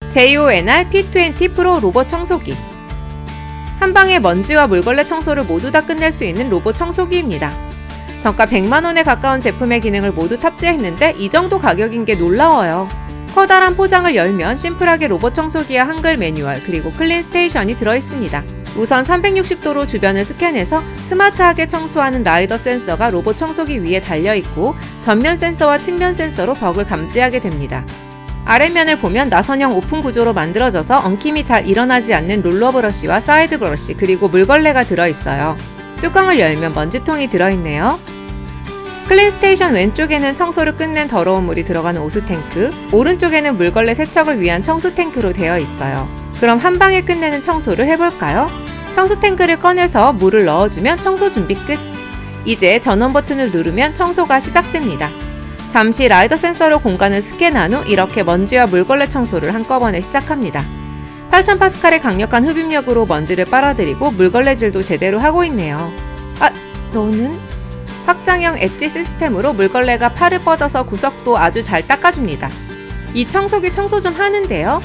JONR P20 프로 로봇 청소기. 한방에 먼지와 물걸레 청소를 모두 다 끝낼 수 있는 로봇 청소기입니다. 정가 100만원에 가까운 제품의 기능을 모두 탑재했는데 이 정도 가격인 게 놀라워요. 커다란 포장을 열면 심플하게 로봇 청소기와 한글 매뉴얼 그리고 클린 스테이션이 들어있습니다. 우선 360도로 주변을 스캔해서 스마트하게 청소하는 라이더 센서가 로봇 청소기 위에 달려있고 전면 센서와 측면 센서로 벅을 감지하게 됩니다. 아랫면을 보면 나선형 오픈 구조로 만들어져서 엉킴이 잘 일어나지 않는 롤러 브러쉬와 사이드 브러쉬 그리고 물걸레가 들어있어요. 뚜껑을 열면 먼지통이 들어있네요. 클린 스테이션 왼쪽에는 청소를 끝낸 더러운 물이 들어가는 오수 탱크, 오른쪽에는 물걸레 세척을 위한 청수 탱크로 되어 있어요. 그럼 한 방에 끝내는 청소를 해볼까요? 청소 탱크를 꺼내서 물을 넣어주면 청소 준비 끝! 이제 전원 버튼을 누르면 청소가 시작됩니다. 잠시 라이더 센서로 공간을 스캔한 후 이렇게 먼지와 물걸레 청소를 한꺼번에 시작합니다. 8000파스칼의 강력한 흡입력으로 먼지를 빨아들이고 물걸레질도 제대로 하고 있네요. 아, 너는? 확장형 엣지 시스템으로 물걸레가 팔을 뻗어서 구석도 아주 잘 닦아줍니다. 이 청소기 청소 좀 하는데요.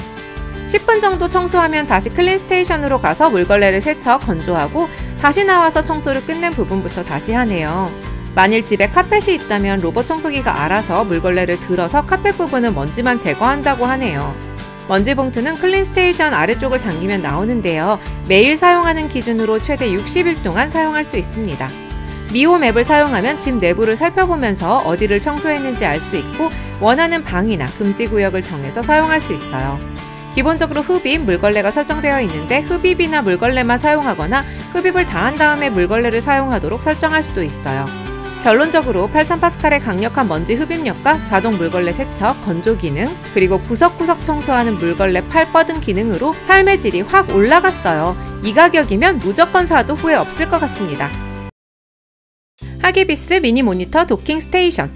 10분 정도 청소하면 다시 클린 스테이션으로 가서 물걸레를 세척, 건조하고 다시 나와서 청소를 끝낸 부분부터 다시 하네요. 만일 집에 카펫이 있다면 로봇 청소기가 알아서 물걸레를 들어서 카펫 부분은 먼지만 제거한다고 하네요. 먼지 봉투는 클린 스테이션 아래쪽을 당기면 나오는데요. 매일 사용하는 기준으로 최대 60일 동안 사용할 수 있습니다. 미홈 앱을 사용하면 집 내부를 살펴보면서 어디를 청소했는지 알 수 있고 원하는 방이나 금지 구역을 정해서 사용할 수 있어요. 기본적으로 흡입, 물걸레가 설정되어 있는데 흡입이나 물걸레만 사용하거나 흡입을 다 한 다음에 물걸레를 사용하도록 설정할 수도 있어요. 결론적으로 8000파스칼의 강력한 먼지 흡입력과 자동 물걸레 세척, 건조 기능, 그리고 구석구석 청소하는 물걸레 팔 뻗음 기능으로 삶의 질이 확 올라갔어요. 이 가격이면 무조건 사도 후회 없을 것 같습니다. 하기비스 미니 모니터 도킹 스테이션.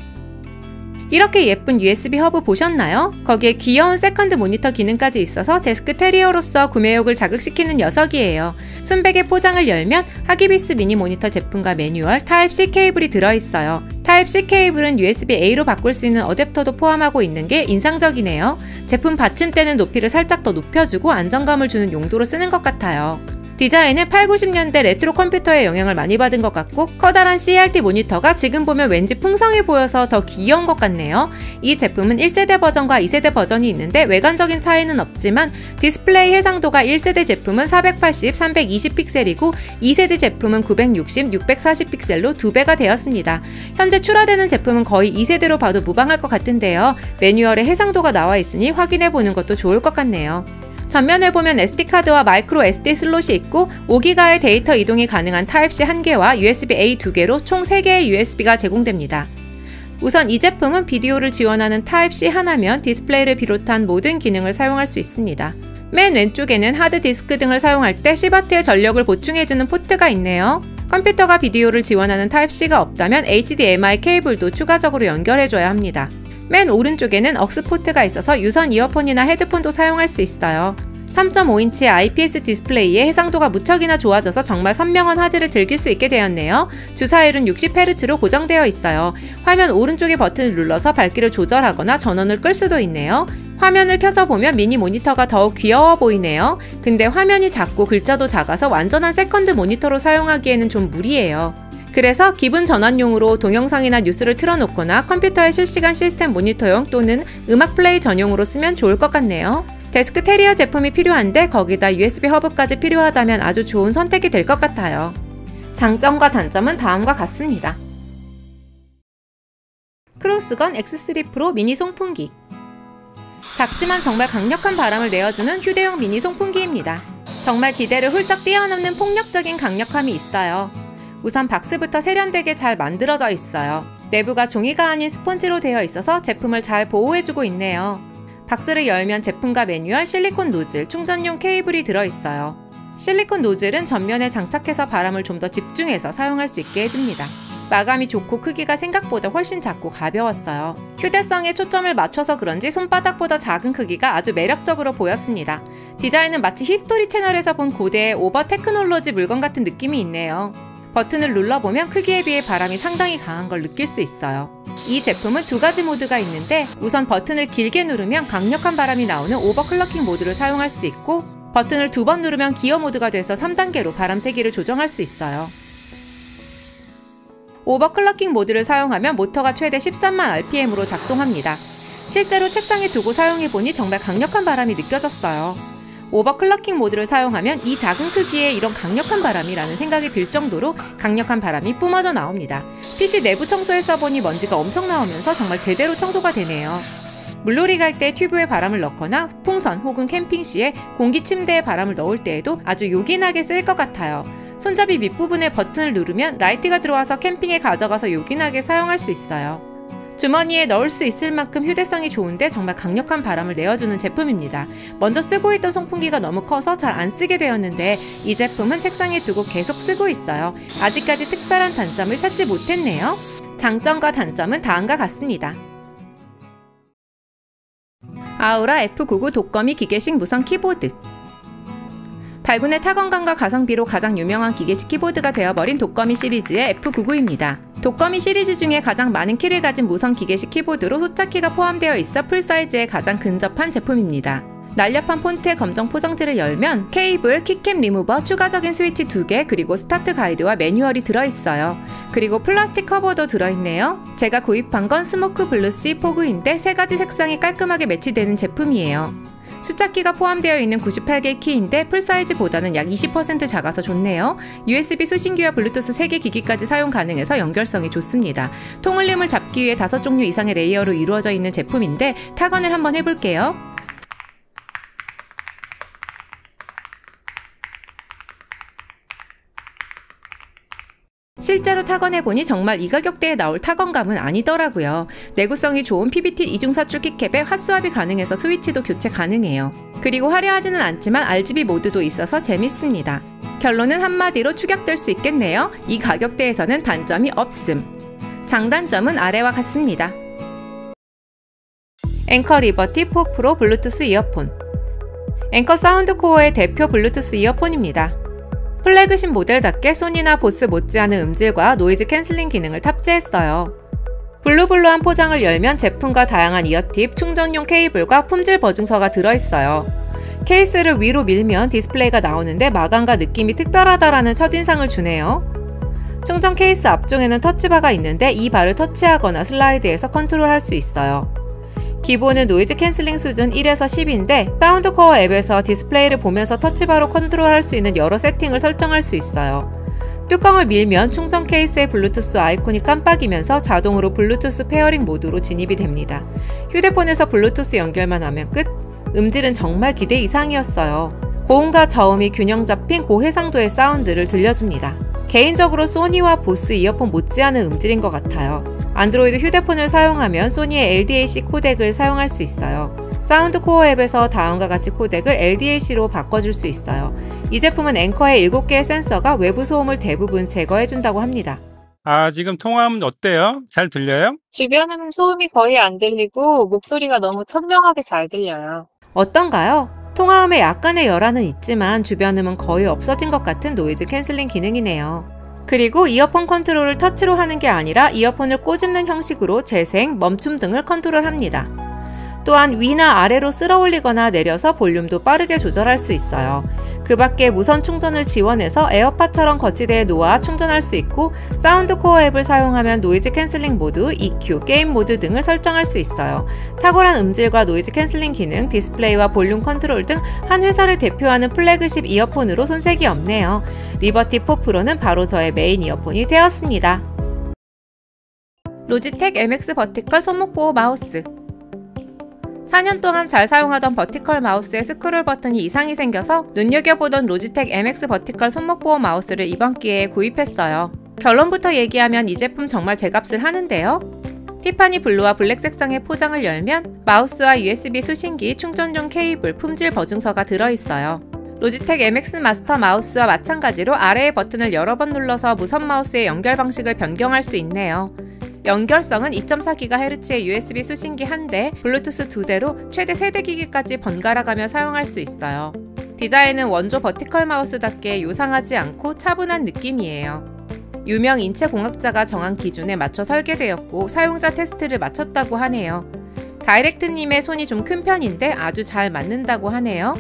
이렇게 예쁜 USB 허브 보셨나요? 거기에 귀여운 세컨드 모니터 기능까지 있어서 데스크 테리어로서 구매욕을 자극시키는 녀석이에요. 순백의 포장을 열면 하기비스 미니 모니터 제품과 매뉴얼, 타입C 케이블이 들어있어요. 타입C 케이블은 USB-A로 바꿀 수 있는 어댑터도 포함하고 있는 게 인상적이네요. 제품 받침대는 높이를 살짝 더 높여주고 안정감을 주는 용도로 쓰는 것 같아요. 디자인은 8, 90년대 레트로 컴퓨터의 영향을 많이 받은 것 같고 커다란 CRT 모니터가 지금 보면 왠지 풍성해 보여서 더 귀여운 것 같네요. 이 제품은 1세대 버전과 2세대 버전이 있는데 외관적인 차이는 없지만 디스플레이 해상도가 1세대 제품은 480, 320 픽셀이고 2세대 제품은 960, 640 픽셀로 2배가 되었습니다. 현재 출하되는 제품은 거의 2세대로 봐도 무방할 것 같은데요. 매뉴얼에 해상도가 나와 있으니 확인해 보는 것도 좋을 것 같네요. 전면을 보면 SD카드와 마이크로 SD 슬롯이 있고 5기가의 데이터 이동이 가능한 타입C 1개와 USB-A 2개로 총 3개의 USB가 제공됩니다. 우선 이 제품은 비디오를 지원하는 타입C 하나면 디스플레이를 비롯한 모든 기능을 사용할 수 있습니다. 맨 왼쪽에는 하드디스크 등을 사용할 때 10W의 전력을 보충해주는 포트가 있네요. 컴퓨터가 비디오를 지원하는 타입C가 없다면 HDMI 케이블도 추가적으로 연결해줘야 합니다. 맨 오른쪽에는 억스 포트가 있어서 유선 이어폰이나 헤드폰도 사용할 수 있어요. 3.5인치의 IPS 디스플레이에 해상도가 무척이나 좋아져서 정말 선명한 화질을 즐길 수 있게 되었네요. 주사율은 60Hz로 고정되어 있어요. 화면 오른쪽의 버튼을 눌러서 밝기를 조절하거나 전원을 끌 수도 있네요. 화면을 켜서 보면 미니 모니터가 더욱 귀여워 보이네요. 근데 화면이 작고 글자도 작아서 완전한 세컨드 모니터로 사용하기에는 좀 무리예요. 그래서 기분 전환용으로 동영상이나 뉴스를 틀어놓거나 컴퓨터의 실시간 시스템 모니터용 또는 음악 플레이 전용으로 쓰면 좋을 것 같네요. 데스크 테리어 제품이 필요한데 거기다 USB 허브까지 필요하다면 아주 좋은 선택이 될 것 같아요. 장점과 단점은 다음과 같습니다. 크로스건 X3 프로 미니 송풍기. 작지만 정말 강력한 바람을 내어주는 휴대용 미니 송풍기입니다. 정말 기대를 훌쩍 뛰어넘는 폭력적인 강력함이 있어요. 우선 박스부터 세련되게 잘 만들어져 있어요. 내부가 종이가 아닌 스펀지로 되어 있어서 제품을 잘 보호해주고 있네요. 박스를 열면 제품과 매뉴얼, 실리콘 노즐, 충전용 케이블이 들어있어요. 실리콘 노즐은 전면에 장착해서 바람을 좀 더 집중해서 사용할 수 있게 해줍니다. 마감이 좋고 크기가 생각보다 훨씬 작고 가벼웠어요. 휴대성에 초점을 맞춰서 그런지 손바닥보다 작은 크기가 아주 매력적으로 보였습니다. 디자인은 마치 히스토리 채널에서 본 고대의 오버 테크놀로지 물건 같은 느낌이 있네요. 버튼을 눌러보면 크기에 비해 바람이 상당히 강한 걸 느낄 수 있어요. 이 제품은 두 가지 모드가 있는데 우선 버튼을 길게 누르면 강력한 바람이 나오는 오버클럭킹 모드를 사용할 수 있고 버튼을 2번 누르면 기어 모드가 돼서 3단계로 바람 세기를 조정할 수 있어요. 오버클럭킹 모드를 사용하면 모터가 최대 13만 rpm으로 작동합니다. 실제로 책상에 두고 사용해보니 정말 강력한 바람이 느껴졌어요. 오버클럭킹 모드를 사용하면 이 작은 크기에 이런 강력한 바람이라는 생각이 들 정도로 강력한 바람이 뿜어져 나옵니다. PC 내부 청소에 써보니 먼지가 엄청 나오면서 정말 제대로 청소가 되네요. 물놀이 갈 때 튜브에 바람을 넣거나 풍선 혹은 캠핑 시에 공기 침대에 바람을 넣을 때에도 아주 요긴하게 쓸 것 같아요. 손잡이 밑부분에 버튼을 누르면 라이트가 들어와서 캠핑에 가져가서 요긴하게 사용할 수 있어요. 주머니에 넣을 수 있을 만큼 휴대성이 좋은데 정말 강력한 바람을 내어주는 제품입니다. 먼저 쓰고 있던 송풍기가 너무 커서 잘 안 쓰게 되었는데 이 제품은 책상에 두고 계속 쓰고 있어요. 아직까지 특별한 단점을 찾지 못했네요. 장점과 단점은 다음과 같습니다. 아우라 F99 독거미 기계식 무선 키보드. 발군의 타건감과 가성비로 가장 유명한 기계식 키보드가 되어버린 독거미 시리즈의 F99입니다. 독거미 시리즈 중에 가장 많은 키를 가진 무선 기계식 키보드로 숫자키가 포함되어 있어 풀사이즈에 가장 근접한 제품입니다. 날렵한 폰트의 검정 포장지를 열면 케이블, 키캡 리무버, 추가적인 스위치 2개, 그리고 스타트 가이드와 매뉴얼이 들어있어요. 그리고 플라스틱 커버도 들어있네요. 제가 구입한 건 스모크 블루시 포그인데 3가지 색상이 깔끔하게 매치되는 제품이에요. 숫자키가 포함되어 있는 98개의 키인데 풀사이즈보다는 약 20% 작아서 좋네요. USB 수신기와 블루투스 3개 기기까지 사용 가능해서 연결성이 좋습니다. 통울림을 잡기 위해 5종류 이상의 레이어로 이루어져 있는 제품인데 타건을 한번 해볼게요. 실제로 타건해보니 정말 이 가격대에 나올 타건감은 아니더라고요. 내구성이 좋은 PBT 이중사출 키캡에 핫스왑이 가능해서 스위치도 교체 가능해요. 그리고 화려하지는 않지만 RGB 모드도 있어서 재밌습니다. 결론은 한마디로 축약될 수 있겠네요. 이 가격대에서는 단점이 없음. 장단점은 아래와 같습니다. 앵커 리버티 4 프로 블루투스 이어폰. 앵커 사운드코어의 대표 블루투스 이어폰입니다. 플래그십 모델답게 소니나 보스 못지않은 음질과 노이즈 캔슬링 기능을 탑재했어요. 블루블루한 포장을 열면 제품과 다양한 이어팁, 충전용 케이블과 품질 보증서가 들어있어요. 케이스를 위로 밀면 디스플레이가 나오는데 마감과 느낌이 특별하다라는 첫인상을 주네요. 충전 케이스 앞쪽에는 터치바가 있는데 이 바를 터치하거나 슬라이드해서 컨트롤할 수 있어요. 기본은 노이즈 캔슬링 수준 1에서 10인데 사운드코어 앱에서 디스플레이를 보면서 터치바로 컨트롤할 수 있는 여러 세팅을 설정할 수 있어요. 뚜껑을 밀면 충전 케이스의 블루투스 아이콘이 깜빡이면서 자동으로 블루투스 페어링 모드로 진입이 됩니다. 휴대폰에서 블루투스 연결만 하면 끝! 음질은 정말 기대 이상이었어요. 고음과 저음이 균형 잡힌 고해상도의 사운드를 들려줍니다. 개인적으로 소니와 보스 이어폰 못지않은 음질인 것 같아요. 안드로이드 휴대폰을 사용하면 소니의 LDAC 코덱을 사용할 수 있어요. 사운드 코어 앱에서 다음과 같이 코덱을 LDAC로 바꿔줄 수 있어요. 이 제품은 앵커의 7개의 센서가 외부 소음을 대부분 제거해준다고 합니다. 지금 통화음은 어때요? 잘 들려요? 주변은 소음이 거의 안 들리고 목소리가 너무 선명하게 잘 들려요. 어떤가요? 통화음에 약간의 열화는 있지만 주변음은 거의 없어진 것 같은 노이즈 캔슬링 기능이네요. 그리고 이어폰 컨트롤을 터치로 하는 게 아니라 이어폰을 꼬집는 형식으로 재생, 멈춤 등을 컨트롤합니다. 또한 위나 아래로 쓸어 올리거나 내려서 볼륨도 빠르게 조절할 수 있어요. 그 밖에 무선 충전을 지원해서 에어팟처럼 거치대에 놓아 충전할 수 있고 사운드 코어 앱을 사용하면 노이즈 캔슬링 모드, EQ, 게임 모드 등을 설정할 수 있어요. 탁월한 음질과 노이즈 캔슬링 기능, 디스플레이와 볼륨 컨트롤 등 한 회사를 대표하는 플래그십 이어폰으로 손색이 없네요. 리버티 4 프로는 바로 저의 메인 이어폰이 되었습니다. 로지텍 MX 버티컬 손목보호 마우스. 4년 동안 잘 사용하던 버티컬 마우스에 스크롤 버튼이 이상이 생겨서 눈여겨보던 로지텍 MX 버티컬 손목보호 마우스를 이번 기회에 구입했어요. 결론부터 얘기하면 이 제품 정말 제값을 하는데요. 티파니 블루와 블랙 색상의 포장을 열면 마우스와 USB 수신기, 충전용 케이블, 품질 보증서가 들어있어요. 로지텍 MX 마스터 마우스와 마찬가지로 아래의 버튼을 여러 번 눌러서 무선 마우스의 연결 방식을 변경할 수 있네요. 연결성은 2.4GHz의 USB 수신기 1대, 블루투스 2대로 최대 3대 기기까지 번갈아가며 사용할 수 있어요. 디자인은 원조 버티컬 마우스답게 요상하지 않고 차분한 느낌이에요. 유명 인체공학자가 정한 기준에 맞춰 설계되었고 사용자 테스트를 마쳤다고 하네요. 다이렉트님의 손이 좀 큰 편인데 아주 잘 맞는다고 하네요.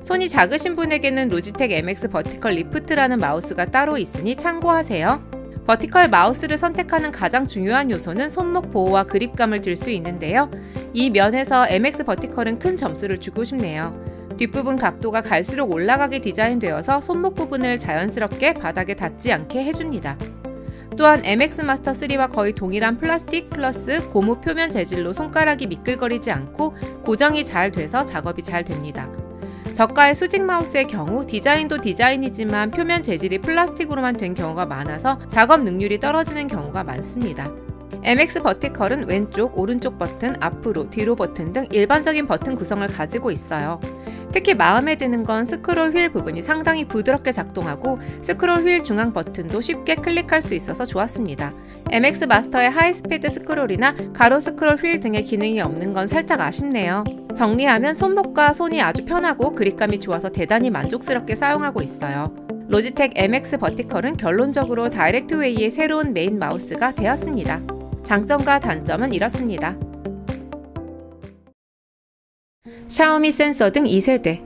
손이 작으신 분에게는 로지텍 MX 버티컬 리프트라는 마우스가 따로 있으니 참고하세요. 버티컬 마우스를 선택하는 가장 중요한 요소는 손목 보호와 그립감을 들 수 있는데요. 이 면에서 MX 버티컬은 큰 점수를 주고 싶네요. 뒷부분 각도가 갈수록 올라가게 디자인되어서 손목 부분을 자연스럽게 바닥에 닿지 않게 해줍니다. 또한 MX 마스터 3와 거의 동일한 플라스틱 플러스 고무 표면 재질로 손가락이 미끌거리지 않고 고정이 잘 돼서 작업이 잘 됩니다. 저가의 수직 마우스의 경우 디자인도 디자인이지만 표면 재질이 플라스틱으로만 된 경우가 많아서 작업 능률이 떨어지는 경우가 많습니다. MX 버티컬은 왼쪽, 오른쪽 버튼, 앞으로, 뒤로 버튼 등 일반적인 버튼 구성을 가지고 있어요. 특히 마음에 드는 건 스크롤 휠 부분이 상당히 부드럽게 작동하고 스크롤 휠 중앙 버튼도 쉽게 클릭할 수 있어서 좋았습니다. MX 마스터의 하이스피드 스크롤이나 가로 스크롤 휠 등의 기능이 없는 건 살짝 아쉽네요. 정리하면 손목과 손이 아주 편하고 그립감이 좋아서 대단히 만족스럽게 사용하고 있어요. 로지텍 MX 버티컬은 결론적으로 다이렉트웨이의 새로운 메인 마우스가 되었습니다. 장점과 단점은 이렇습니다. 샤오미 센서 등 2세대.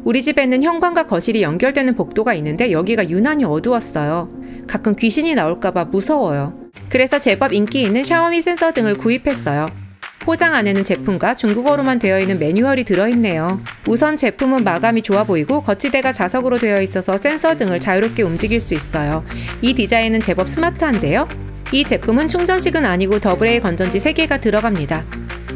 우리 집에는 현관과 거실이 연결되는 복도가 있는데 여기가 유난히 어두웠어요. 가끔 귀신이 나올까봐 무서워요. 그래서 제법 인기 있는 샤오미 센서 등을 구입했어요. 포장 안에는 제품과 중국어로만 되어 있는 매뉴얼이 들어있네요. 우선 제품은 마감이 좋아 보이고 거치대가 자석으로 되어 있어서 센서 등을 자유롭게 움직일 수 있어요. 이 디자인은 제법 스마트한데요. 이 제품은 충전식은 아니고 AA 건전지 3개가 들어갑니다.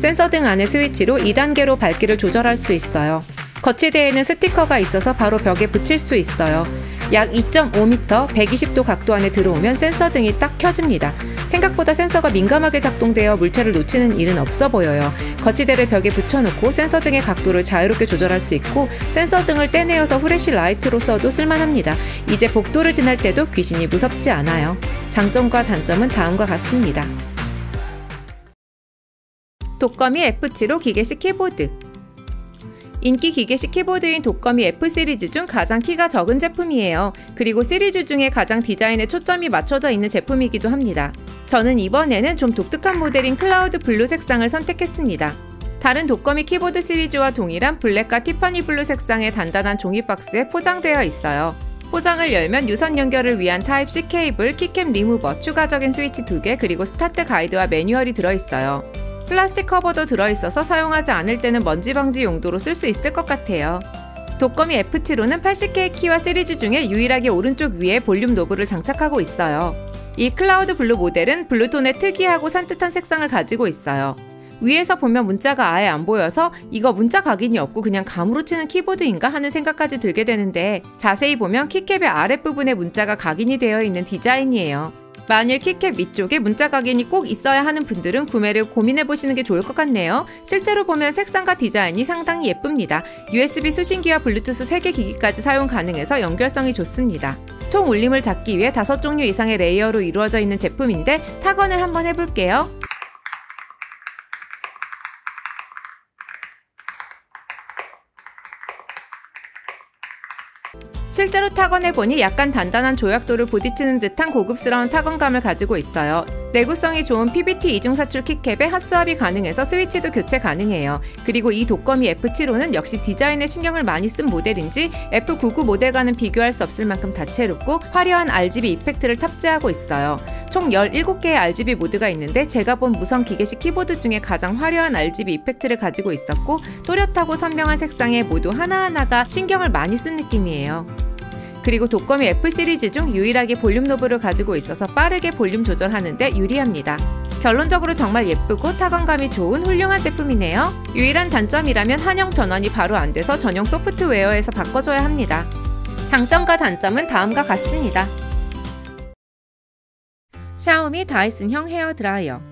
센서 등 안에 스위치로 2단계로 밝기를 조절할 수 있어요. 거치대에는 스티커가 있어서 바로 벽에 붙일 수 있어요. 약 2.5m, 120도 각도 안에 들어오면 센서 등이 딱 켜집니다. 생각보다 센서가 민감하게 작동되어 물체를 놓치는 일은 없어 보여요. 거치대를 벽에 붙여놓고 센서 등의 각도를 자유롭게 조절할 수 있고 센서 등을 떼내어서 후레쉬 라이트로 써도 쓸만합니다. 이제 복도를 지날 때도 귀신이 무섭지 않아요. 장점과 단점은 다음과 같습니다. 독거미 F7호 기계식 키보드. 인기 기계식 키보드인 독거미 F 시리즈 중 가장 키가 적은 제품이에요. 그리고 시리즈 중에 가장 디자인에 초점이 맞춰져 있는 제품이기도 합니다. 저는 이번에는 좀 독특한 모델인 클라우드 블루 색상을 선택했습니다. 다른 독거미 키보드 시리즈와 동일한 블랙과 티파니 블루 색상의 단단한 종이 박스에 포장되어 있어요. 포장을 열면 유선 연결을 위한 타입C 케이블, 키캡 리무버, 추가적인 스위치 2개, 그리고 스타트 가이드와 매뉴얼이 들어있어요. 플라스틱 커버도 들어있어서 사용하지 않을 때는 먼지 방지 용도로 쓸 수 있을 것 같아요. 독거미 F7호는 80개의 키와 시리즈 중에 유일하게 오른쪽 위에 볼륨 노브를 장착하고 있어요. 이 클라우드 블루 모델은 블루톤의 특이하고 산뜻한 색상을 가지고 있어요. 위에서 보면 문자가 아예 안 보여서 이거 문자 각인이 없고 그냥 감으로 치는 키보드인가 하는 생각까지 들게 되는데 자세히 보면 키캡의 아랫부분에 문자가 각인이 되어 있는 디자인이에요. 만일 키캡 위쪽에 문자 각인이 꼭 있어야 하는 분들은 구매를 고민해보시는 게 좋을 것 같네요. 실제로 보면 색상과 디자인이 상당히 예쁩니다. USB 수신기와 블루투스 3개 기기까지 사용 가능해서 연결성이 좋습니다. 통 울림을 잡기 위해 5종류 이상의 레이어로 이루어져 있는 제품인데 타건을 한번 해볼게요. 실제로 타건해보니 약간 단단한 조약돌을 부딪히는 듯한 고급스러운 타건감을 가지고 있어요. 내구성이 좋은 PBT 이중사출 키캡에 핫스왑이 가능해서 스위치도 교체 가능해요. 그리고 이 독거미 F7호는 역시 디자인에 신경을 많이 쓴 모델인지 F99 모델과는 비교할 수 없을 만큼 다채롭고 화려한 RGB 이펙트를 탑재하고 있어요. 총 17개의 RGB 모드가 있는데 제가 본 무선 기계식 키보드 중에 가장 화려한 RGB 이펙트를 가지고 있었고 또렷하고 선명한 색상의 모두 하나하나가 신경을 많이 쓴 느낌이에요. 그리고 독거미 F 시리즈 중 유일하게 볼륨 노브를 가지고 있어서 빠르게 볼륨 조절하는데 유리합니다. 결론적으로 정말 예쁘고 타건감이 좋은 훌륭한 제품이네요. 유일한 단점이라면 한영 전원이 바로 안 돼서 전용 소프트웨어에서 바꿔줘야 합니다. 장점과 단점은 다음과 같습니다. 샤오미 다이슨형 헤어드라이어.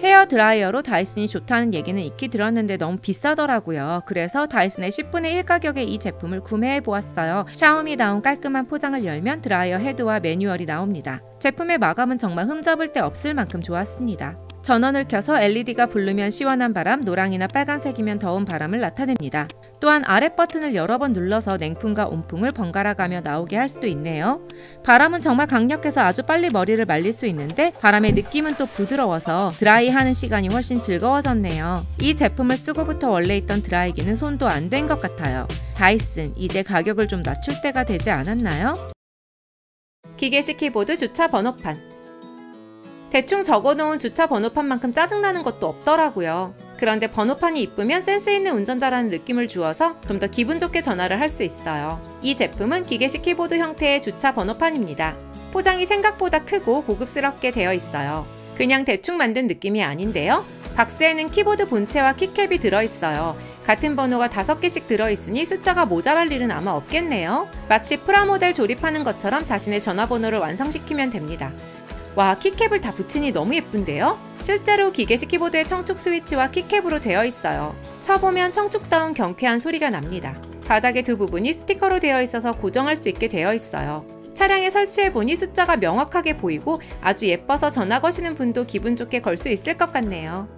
헤어드라이어로 다이슨이 좋다는 얘기는 익히 들었는데 너무 비싸더라고요. 그래서 다이슨의 10분의 1 가격에 이 제품을 구매해보았어요. 샤오미다운 깔끔한 포장을 열면 드라이어 헤드와 매뉴얼이 나옵니다. 제품의 마감은 정말 흠잡을 데 없을 만큼 좋았습니다. 전원을 켜서 LED가 부르면 시원한 바람, 노랑이나 빨간색이면 더운 바람을 나타냅니다. 또한 아래 버튼을 여러 번 눌러서 냉풍과 온풍을 번갈아 가며 나오게 할 수도 있네요. 바람은 정말 강력해서 아주 빨리 머리를 말릴 수 있는데 바람의 느낌은 또 부드러워서 드라이하는 시간이 훨씬 즐거워졌네요. 이 제품을 쓰고부터 원래 있던 드라이기는 손도 안 댄 것 같아요. 다이슨, 이제 가격을 좀 낮출 때가 되지 않았나요? 기계식 키보드 주차 번호판. 대충 적어놓은 주차 번호판만큼 짜증나는 것도 없더라고요. 그런데 번호판이 이쁘면 센스 있는 운전자라는 느낌을 주어서 좀 더 기분 좋게 전화를 할 수 있어요. 이 제품은 기계식 키보드 형태의 주차 번호판입니다. 포장이 생각보다 크고 고급스럽게 되어 있어요. 그냥 대충 만든 느낌이 아닌데요. 박스에는 키보드 본체와 키캡이 들어있어요. 같은 번호가 5개씩 들어있으니 숫자가 모자랄 일은 아마 없겠네요. 마치 프라모델 조립하는 것처럼 자신의 전화번호를 완성시키면 됩니다. 와, 키캡을 다 붙이니 너무 예쁜데요? 실제로 기계식 키보드의 청축 스위치와 키캡으로 되어 있어요. 쳐보면 청축다운 경쾌한 소리가 납니다. 바닥의 두 부분이 스티커로 되어 있어서 고정할 수 있게 되어 있어요. 차량에 설치해보니 숫자가 명확하게 보이고 아주 예뻐서 전화 거시는 분도 기분 좋게 걸 수 있을 것 같네요.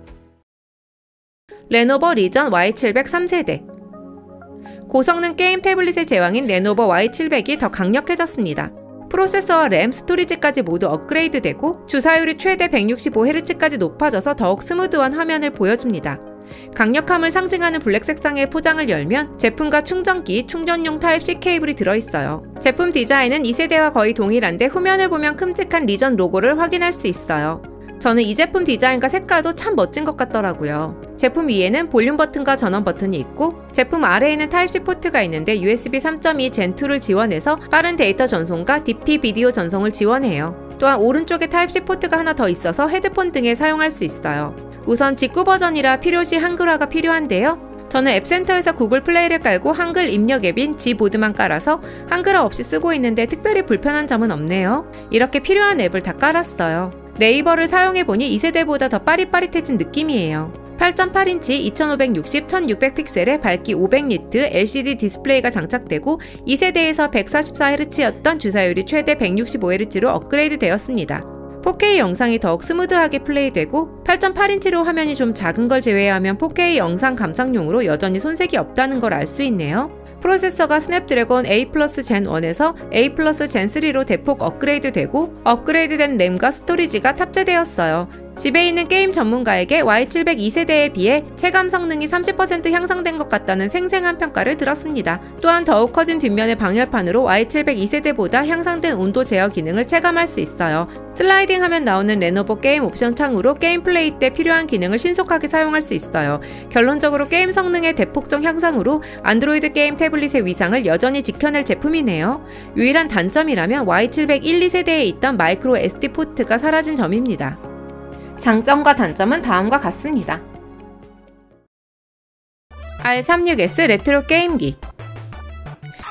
레노버 리전 Y700 3세대. 고성능 게임 태블릿의 제왕인 레노버 Y700이 더 강력해졌습니다. 프로세서와 램, 스토리지까지 모두 업그레이드되고 주사율이 최대 165Hz까지 높아져서 더욱 스무드한 화면을 보여줍니다. 강력함을 상징하는 블랙 색상의 포장을 열면 제품과 충전기, 충전용 타입C 케이블이 들어있어요. 제품 디자인은 2세대와 거의 동일한데 후면을 보면 큼직한 리전 로고를 확인할 수 있어요. 저는 이 제품 디자인과 색깔도 참 멋진 것 같더라고요. 제품 위에는 볼륨 버튼과 전원 버튼이 있고 제품 아래에는 타입C 포트가 있는데 USB 3.2 Gen2를 지원해서 빠른 데이터 전송과 DP 비디오 전송을 지원해요. 또한 오른쪽에 타입C 포트가 하나 더 있어서 헤드폰 등에 사용할 수 있어요. 우선 직구 버전이라 필요시 한글화가 필요한데요. 저는 앱센터에서 구글 플레이를 깔고 한글 입력 앱인 지보드만 깔아서 한글화 없이 쓰고 있는데 특별히 불편한 점은 없네요. 이렇게 필요한 앱을 다 깔았어요. 네이버를 사용해보니 2세대보다 더 빠릿빠릿해진 느낌이에요. 8.8인치 2560, 1600 픽셀의 밝기 500니트 LCD 디스플레이가 장착되고 2세대에서 144Hz였던 주사율이 최대 165Hz로 업그레이드 되었습니다. 4K 영상이 더욱 스무드하게 플레이되고 8.8인치로 화면이 좀 작은 걸 제외하면 4K 영상 감상용으로 여전히 손색이 없다는 걸 알 수 있네요. 프로세서가 스냅드래곤 A+ Gen 1에서 A+ Gen 3로 대폭 업그레이드되고 업그레이드된 램과 스토리지가 탑재되었어요. 집에 있는 게임 전문가에게 Y700 2세대에 비해 체감 성능이 30% 향상된 것 같다는 생생한 평가를 들었습니다. 또한 더욱 커진 뒷면의 방열판으로 Y700 2세대보다 향상된 온도 제어 기능을 체감할 수 있어요. 슬라이딩 하면 나오는 레노버 게임 옵션 창으로 게임 플레이 때 필요한 기능을 신속하게 사용할 수 있어요. 결론적으로 게임 성능의 대폭적 향상으로 안드로이드 게임 태블릿의 위상을 여전히 지켜낼 제품이네요. 유일한 단점이라면 Y700 1, 2세대에 있던 마이크로 SD 포트가 사라진 점입니다. 장점과 단점은 다음과 같습니다. R36S 레트로 게임기.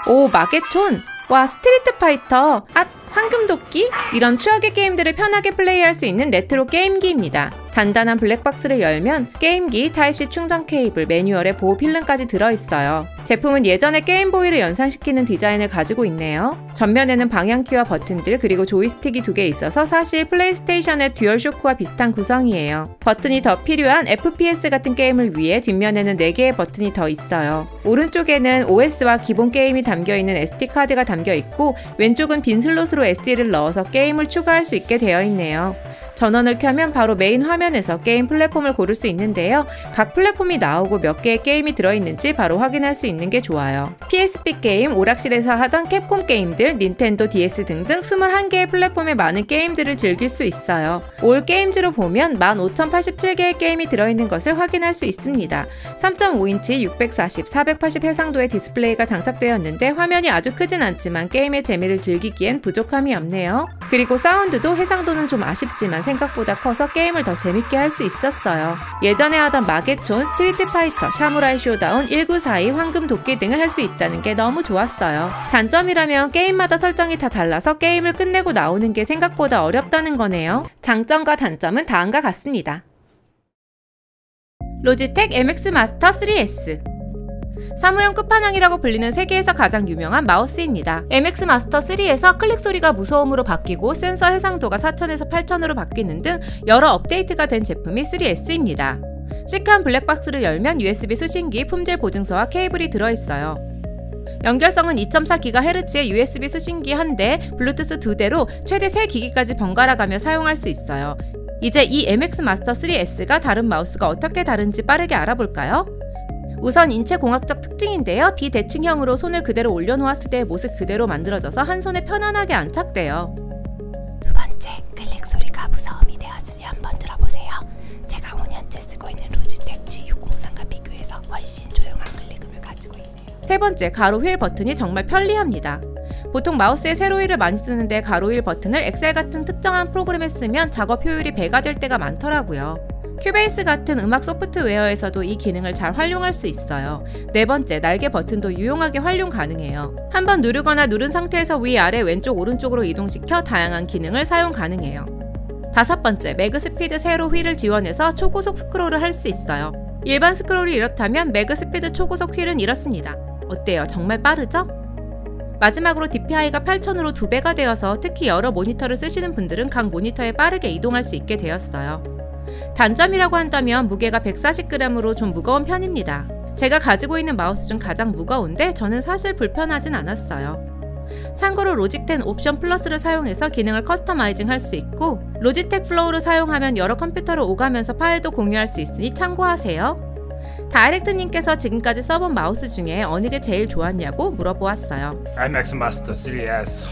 오, 마계촌! 와, 스트리트 파이터! 황금도끼? 이런 추억의 게임들을 편하게 플레이할 수 있는 레트로 게임기입니다. 단단한 블랙박스를 열면 게임기, 타입C 충전 케이블, 매뉴얼에 보호 필름까지 들어있어요. 제품은 예전의 게임보이를 연상시키는 디자인을 가지고 있네요. 전면에는 방향키와 버튼들 그리고 조이스틱이 2개 있어서 사실 플레이스테이션의 듀얼쇼크와 비슷한 구성이에요. 버튼이 더 필요한 FPS 같은 게임을 위해 뒷면에는 4개의 버튼이 더 있어요. 오른쪽에는 OS와 기본 게임이 담겨있는 SD카드가 담겨있고 왼쪽은 빈 슬롯으로 SD를 넣어서 게임을 추가할 수 있게 되어 있네요. 전원을 켜면 바로 메인 화면에서 게임 플랫폼을 고를 수 있는데요. 각 플랫폼이 나오고 몇 개의 게임이 들어있는지 바로 확인할 수 있는 게 좋아요. PSP 게임, 오락실에서 하던 캡콤 게임들, 닌텐도 DS 등등 21개의 플랫폼의 많은 게임들을 즐길 수 있어요. 올 게임즈로 보면 15,087개의 게임이 들어있는 것을 확인할 수 있습니다. 3.5인치 640, 480 해상도의 디스플레이가 장착되었는데 화면이 아주 크진 않지만 게임의 재미를 즐기기엔 부족함이 없네요. 그리고 사운드도 해상도는 좀 아쉽지만 생각보다 커서 게임을 더 재밌게 할 수 있었어요. 예전에 하던 마계촌, 스트리트 파이터, 샤무라이 쇼다운, 1942, 황금 도끼 등을 할 수 있다는 게 너무 좋았어요. 단점이라면 게임마다 설정이 다 달라서 게임을 끝내고 나오는 게 생각보다 어렵다는 거네요. 장점과 단점은 다음과 같습니다. 로지텍 MX 마스터 3S. 사무용 끝판왕이라고 불리는 세계에서 가장 유명한 마우스입니다. MX 마스터 3에서 클릭 소리가 무서움으로 바뀌고 센서 해상도가 4000에서 8000으로 바뀌는 등 여러 업데이트가 된 제품이 3S입니다. 시크한 블랙박스를 열면 USB 수신기, 품질 보증서와 케이블이 들어있어요. 연결성은 2.4GHz의 USB 수신기 1대, 블루투스 2대로 최대 3기기까지 번갈아가며 사용할 수 있어요. 이제 이 MX 마스터 3S가 다른 마우스가 어떻게 다른지 빠르게 알아볼까요? 우선 인체공학적 특징인데요. 비대칭형으로 손을 그대로 올려놓았을 때의 모습 그대로 만들어져서 한 손에 편안하게 안착돼요. 두 번째, 클릭 소리가 무서움이 되었으니 한번 들어보세요. 제가 5년째 쓰고 있는 로지텍 G603과 비교해서 훨씬 조용한 클릭음을 가지고 있네요. 세 번째, 가로 휠 버튼이 정말 편리합니다. 보통 마우스에 세로 휠을 많이 쓰는데 가로 휠 버튼을 엑셀 같은 특정한 프로그램에 쓰면 작업 효율이 배가 될 때가 많더라고요. 큐베이스 같은 음악 소프트웨어에서도 이 기능을 잘 활용할 수 있어요. 네 번째, 날개 버튼도 유용하게 활용 가능해요. 한번 누르거나 누른 상태에서 위아래 왼쪽 오른쪽으로 이동시켜 다양한 기능을 사용 가능해요. 다섯 번째, 매그스피드 세로 휠을 지원해서 초고속 스크롤을 할 수 있어요. 일반 스크롤이 이렇다면 매그스피드 초고속 휠은 이렇습니다. 어때요? 정말 빠르죠? 마지막으로 DPI가 8000으로 2배가 되어서 특히 여러 모니터를 쓰시는 분들은 각 모니터에 빠르게 이동할 수 있게 되었어요. 단점이라고 한다면 무게가 140g으로 좀 무거운 편입니다. 제가 가지고 있는 마우스 중 가장 무거운데 저는 사실 불편하진 않았어요. 참고로 로직 10 옵션 플러스를 사용해서 기능을 커스터마이징 할 수 있고 로지텍 플로우를 사용하면 여러 컴퓨터를 오가면서 파일도 공유할 수 있으니 참고하세요. 다이렉트님께서 지금까지 써본 마우스 중에 어느 게 제일 좋았냐고 물어보았어요. MX 마스터 3S.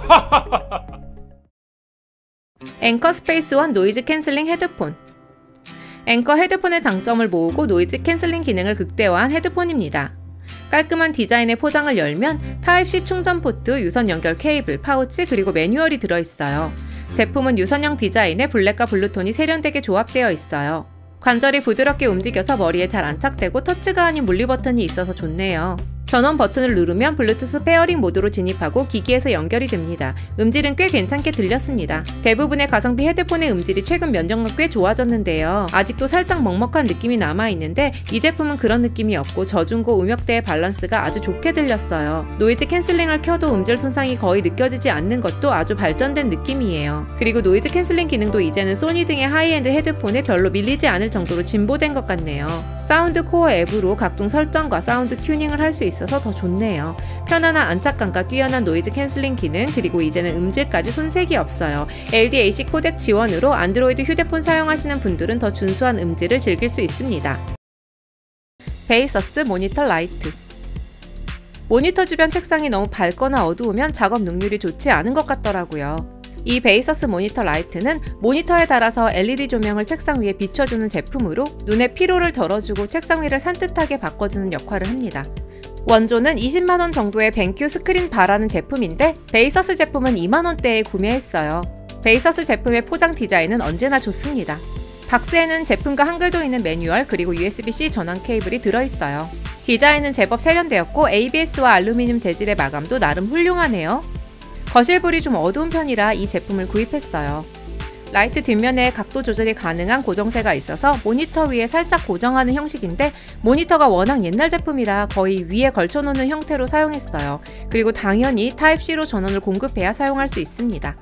앵커 스페이스 원 노이즈 캔슬링 헤드폰. 앵커 헤드폰의 장점을 모으고 노이즈 캔슬링 기능을 극대화한 헤드폰입니다. 깔끔한 디자인의 포장을 열면 타입C 충전 포트, 유선 연결 케이블, 파우치, 그리고 매뉴얼이 들어있어요. 제품은 유선형 디자인에 블랙과 블루톤이 세련되게 조합되어 있어요. 관절이 부드럽게 움직여서 머리에 잘 안착되고 터치가 아닌 물리 버튼이 있어서 좋네요. 전원 버튼을 누르면 블루투스 페어링 모드로 진입하고 기기에서 연결이 됩니다. 음질은 꽤 괜찮게 들렸습니다. 대부분의 가성비 헤드폰의 음질이 최근 몇 년간 꽤 좋아졌는데요. 아직도 살짝 먹먹한 느낌이 남아있는데 이 제품은 그런 느낌이 없고 저중고 음역대의 밸런스가 아주 좋게 들렸어요. 노이즈 캔슬링을 켜도 음질 손상이 거의 느껴지지 않는 것도 아주 발전된 느낌이에요. 그리고 노이즈 캔슬링 기능도 이제는 소니 등의 하이엔드 헤드폰에 별로 밀리지 않을 정도로 진보된 것 같네요. 사운드 코어 앱으로 각종 설정과 사운드 튜닝을 할 수 있어서 더 좋네요. 편안한 안착감과 뛰어난 노이즈 캔슬링 기능, 그리고 이제는 음질까지 손색이 없어요. LDAC 코덱 지원으로 안드로이드 휴대폰 사용하시는 분들은 더 준수한 음질을 즐길 수 있습니다. 베이서스 모니터 라이트. 모니터 주변 책상이 너무 밝거나 어두우면 작업 능률이 좋지 않은 것 같더라고요. 이 베이서스 모니터 라이트는 모니터에 달아서 LED 조명을 책상 위에 비춰주는 제품으로 눈의 피로를 덜어주고 책상 위를 산뜻하게 바꿔주는 역할을 합니다. 원조는 20만원 정도의 벤큐 스크린 바라는 제품인데 베이서스 제품은 2만원대에 구매했어요. 베이서스 제품의 포장 디자인은 언제나 좋습니다. 박스에는 제품과 한글도 있는 매뉴얼, 그리고 USB-C 전원 케이블이 들어있어요. 디자인은 제법 세련되었고 ABS와 알루미늄 재질의 마감도 나름 훌륭하네요. 거실불이 좀 어두운 편이라 이 제품을 구입했어요. 라이트 뒷면에 각도 조절이 가능한 고정쇠가 있어서 모니터 위에 살짝 고정하는 형식인데 모니터가 워낙 옛날 제품이라 거의 위에 걸쳐놓는 형태로 사용했어요. 그리고 당연히 타입C로 전원을 공급해야 사용할 수 있습니다.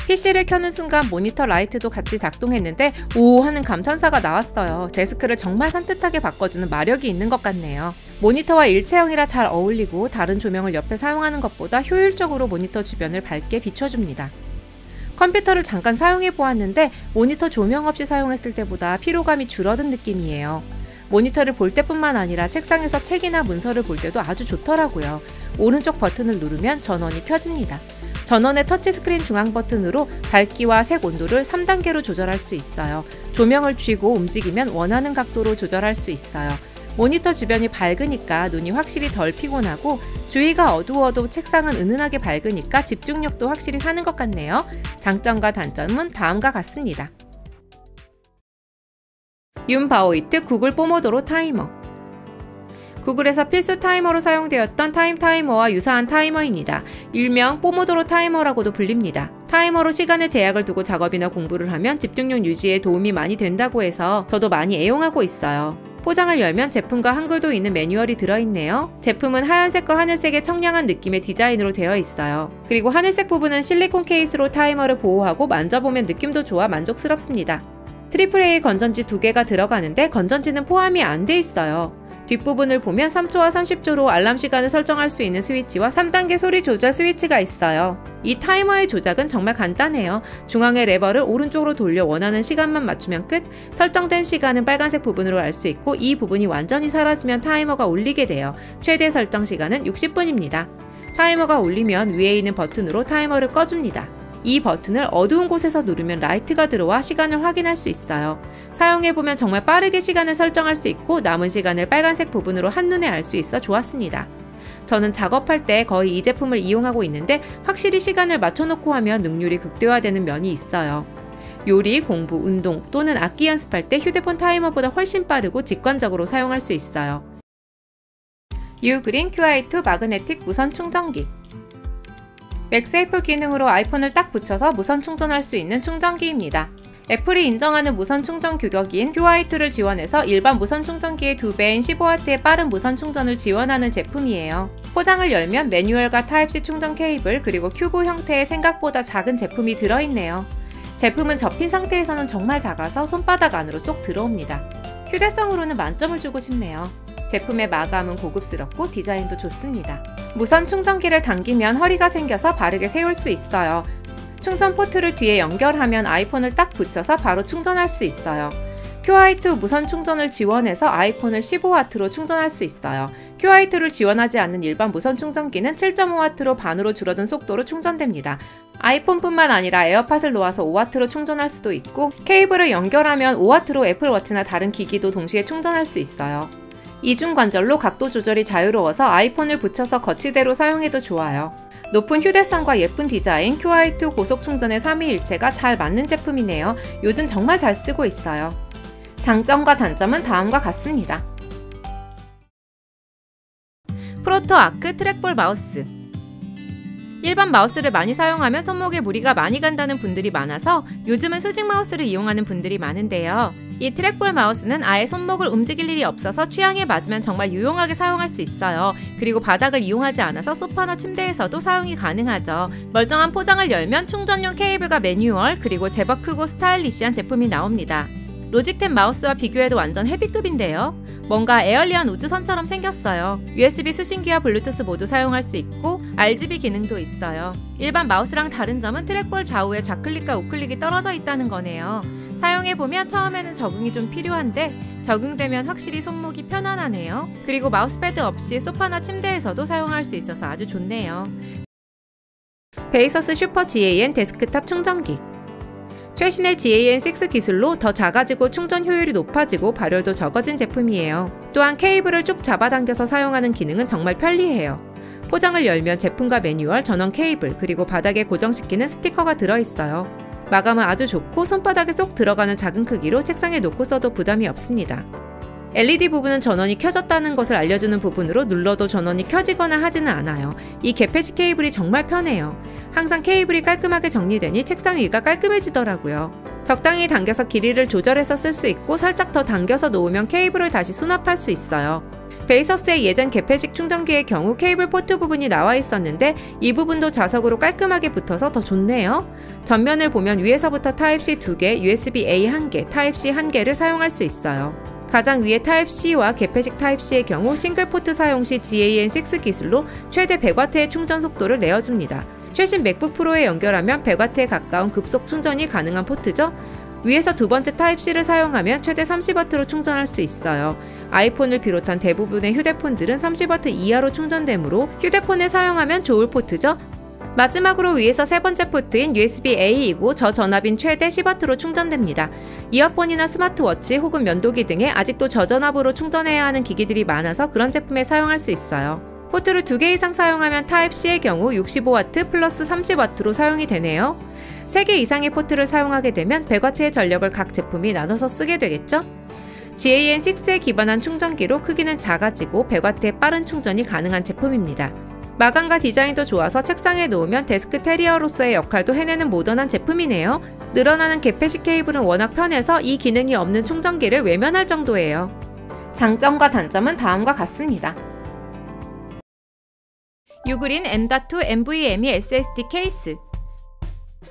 PC를 켜는 순간 모니터 라이트도 같이 작동했는데 오 하는 감탄사가 나왔어요. 데스크를 정말 산뜻하게 바꿔주는 마력이 있는 것 같네요. 모니터와 일체형이라 잘 어울리고 다른 조명을 옆에 사용하는 것보다 효율적으로 모니터 주변을 밝게 비춰줍니다. 컴퓨터를 잠깐 사용해 보았는데 모니터 조명 없이 사용했을 때보다 피로감이 줄어든 느낌이에요. 모니터를 볼 때뿐만 아니라 책상에서 책이나 문서를 볼 때도 아주 좋더라고요. 오른쪽 버튼을 누르면 전원이 켜집니다. 전원의 터치스크린 중앙 버튼으로 밝기와 색 온도를 3단계로 조절할 수 있어요. 조명을 쥐고 움직이면 원하는 각도로 조절할 수 있어요. 모니터 주변이 밝으니까 눈이 확실히 덜 피곤하고 주위가 어두워도 책상은 은은하게 밝으니까 집중력도 확실히 사는 것 같네요. 장점과 단점은 다음과 같습니다. 윤바오이트 구글 포모도로 타이머. 구글에서 필수 타이머로 사용되었던 타이머와 유사한 타이머입니다. 일명 포모도로 타이머라고도 불립니다. 타이머로 시간에 제약을 두고 작업이나 공부를 하면 집중력 유지에 도움이 많이 된다고 해서 저도 많이 애용하고 있어요. 포장을 열면 제품과 한글도 있는 매뉴얼이 들어있네요. 제품은 하얀색과 하늘색의 청량한 느낌의 디자인으로 되어 있어요. 그리고 하늘색 부분은 실리콘 케이스로 타이머를 보호하고 만져보면 느낌도 좋아 만족스럽습니다. AAA 건전지 2개가 들어가는데 건전지는 포함이 안 돼 있어요. 뒷부분을 보면 3초와 30초로 알람 시간을 설정할 수 있는 스위치와 3단계 소리 조절 스위치가 있어요. 이 타이머의 조작은 정말 간단해요. 중앙의 레버를 오른쪽으로 돌려 원하는 시간만 맞추면 끝. 설정된 시간은 빨간색 부분으로 알 수 있고 이 부분이 완전히 사라지면 타이머가 울리게 돼요. 최대 설정 시간은 60분입니다. 타이머가 울리면 위에 있는 버튼으로 타이머를 꺼줍니다. 이 버튼을 어두운 곳에서 누르면 라이트가 들어와 시간을 확인할 수 있어요. 사용해보면 정말 빠르게 시간을 설정할 수 있고 남은 시간을 빨간색 부분으로 한눈에 알 수 있어 좋았습니다. 저는 작업할 때 거의 이 제품을 이용하고 있는데 확실히 시간을 맞춰놓고 하면 능률이 극대화되는 면이 있어요. 요리, 공부, 운동 또는 악기 연습할 때 휴대폰 타이머보다 훨씬 빠르고 직관적으로 사용할 수 있어요. 유그린 QI2 마그네틱 무선 충전기. 맥세이프 기능으로 아이폰을 딱 붙여서 무선 충전할 수 있는 충전기입니다. 애플이 인정하는 무선 충전 규격인 QI2를 지원해서 일반 무선 충전기의 2배인 15W의 빠른 무선 충전을 지원하는 제품이에요. 포장을 열면 매뉴얼과 타입C 충전 케이블 그리고 큐브 형태의 생각보다 작은 제품이 들어있네요. 제품은 접힌 상태에서는 정말 작아서 손바닥 안으로 쏙 들어옵니다. 휴대성으로는 만점을 주고 싶네요. 제품의 마감은 고급스럽고 디자인도 좋습니다. 무선 충전기를 당기면 허리가 생겨서 바르게 세울 수 있어요. 충전 포트를 뒤에 연결하면 아이폰을 딱 붙여서 바로 충전할 수 있어요. QI2 무선 충전을 지원해서 아이폰을 15W로 충전할 수 있어요. QI2를 지원하지 않는 일반 무선 충전기는 7.5W로 반으로 줄어든 속도로 충전됩니다. 아이폰뿐만 아니라 에어팟을 놓아서 5W로 충전할 수도 있고 케이블을 연결하면 5W로 애플워치나 다른 기기도 동시에 충전할 수 있어요. 이중 관절로 각도 조절이 자유로워서 아이폰을 붙여서 거치대로 사용해도 좋아요. 높은 휴대성과 예쁜 디자인, QI2 고속 충전의 삼위일체가 잘 맞는 제품이네요. 요즘 정말 잘 쓰고 있어요. 장점과 단점은 다음과 같습니다. 프로토 아크 트랙볼 마우스. 일반 마우스를 많이 사용하면 손목에 무리가 많이 간다는 분들이 많아서 요즘은 수직 마우스를 이용하는 분들이 많은데요. 이 트랙볼 마우스는 아예 손목을 움직일 일이 없어서 취향에 맞으면 정말 유용하게 사용할 수 있어요. 그리고 바닥을 이용하지 않아서 소파나 침대에서도 사용이 가능하죠. 멀쩡한 포장을 열면 충전용 케이블과 매뉴얼 그리고 제법 크고 스타일리시한 제품이 나옵니다. 로직텐 마우스와 비교해도 완전 헤비급인데요. 뭔가 에얼리언 우주선처럼 생겼어요. USB 수신기와 블루투스 모두 사용할 수 있고 RGB 기능도 있어요. 일반 마우스랑 다른 점은 트랙볼 좌우에 좌클릭과 우클릭이 떨어져 있다는 거네요. 사용해보면 처음에는 적응이 좀 필요한데 적응되면 확실히 손목이 편안하네요. 그리고 마우스패드 없이 소파나 침대에서도 사용할 수 있어서 아주 좋네요. 베이서스 슈퍼 GAN 데스크탑 충전기. 최신의 GAN6 기술로 더 작아지고 충전 효율이 높아지고 발열도 적어진 제품이에요. 또한 케이블을 쭉 잡아당겨서 사용하는 기능은 정말 편리해요. 포장을 열면 제품과 매뉴얼, 전원 케이블, 그리고 바닥에 고정시키는 스티커가 들어있어요. 마감은 아주 좋고 손바닥에 쏙 들어가는 작은 크기로 책상에 놓고 써도 부담이 없습니다. LED 부분은 전원이 켜졌다는 것을 알려주는 부분으로 눌러도 전원이 켜지거나 하지는 않아요. 이 개폐식 케이블이 정말 편해요. 항상 케이블이 깔끔하게 정리되니 책상 위가 깔끔해지더라고요. 적당히 당겨서 길이를 조절해서 쓸 수 있고 살짝 더 당겨서 놓으면 케이블을 다시 수납할 수 있어요. 베이서스의 예전 개폐식 충전기의 경우 케이블 포트 부분이 나와 있었는데 이 부분도 자석으로 깔끔하게 붙어서 더 좋네요. 전면을 보면 위에서부터 타입C 2개, USB-A 1개, 타입C 1개를 사용할 수 있어요. 가장 위에 타입C와 개폐식 타입C의 경우 싱글포트 사용 시 GAN6 기술로 최대 100W의 충전 속도를 내어줍니다. 최신 맥북 프로에 연결하면 100W에 가까운 급속 충전이 가능한 포트죠. 위에서 두 번째 타입C를 사용하면 최대 30W로 충전할 수 있어요. 아이폰을 비롯한 대부분의 휴대폰들은 30W 이하로 충전되므로 휴대폰에 사용하면 좋을 포트죠. 마지막으로 위에서 세 번째 포트인 USB-A이고 저전압인 최대 10W로 충전됩니다. 이어폰이나 스마트워치 혹은 면도기 등에 아직도 저전압으로 충전해야 하는 기기들이 많아서 그런 제품에 사용할 수 있어요. 포트를 2개 이상 사용하면 타입C의 경우 65W 플러스 30W로 사용이 되네요. 3개 이상의 포트를 사용하게 되면 100W의 전력을 각 제품이 나눠서 쓰게 되겠죠? GAN6에 기반한 충전기로 크기는 작아지고 100W의 빠른 충전이 가능한 제품입니다. 마감과 디자인도 좋아서 책상에 놓으면 데스크 테리어로서의 역할도 해내는 모던한 제품이네요. 늘어나는 개폐식 케이블은 워낙 편해서 이 기능이 없는 충전기를 외면할 정도예요. 장점과 단점은 다음과 같습니다. 유그린 M.2 NVMe SSD 케이스.